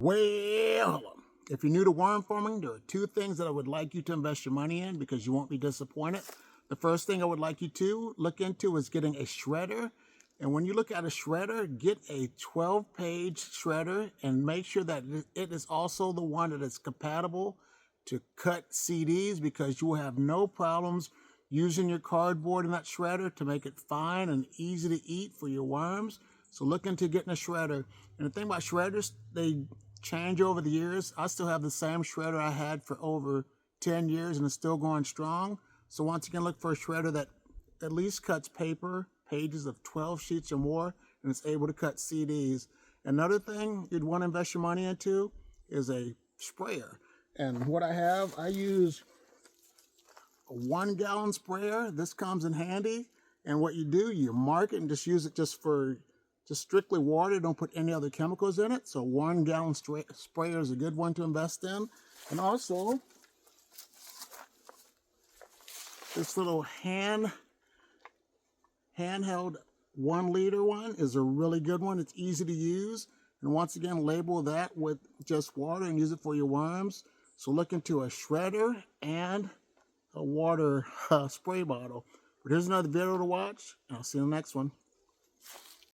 Well, if you're new to worm farming, there are two things that I would like you to invest your money in because you won't be disappointed. The first thing I would like you to look into is getting a shredder. And when you look at a shredder, get a 12-page shredder and make sure that it is also the one that is compatible to cut CDs, because you will have no problems using your cardboard in that shredder to make it fine and easy to eat for your worms. So look into getting a shredder. And the thing about shredders, they change over the years. I still have the same shredder I had for over 10 years and it's still going strong. So once again, look for a shredder that at least cuts paper, pages of 12 sheets or more, and it's able to cut CDs. Another thing you'd want to invest your money into is a sprayer. And what I use a 1-gallon sprayer. This comes in handy. And what you do, you mark it and just use it just strictly water. Don't put any other chemicals in it. So 1-gallon sprayer is a good one to invest in. And also, this little handheld 1-liter one is a really good one. It's easy to use. And once again, label that with just water and use it for your worms. So look into a shredder and a water spray bottle. But here's another video to watch, and I'll see you in the next one.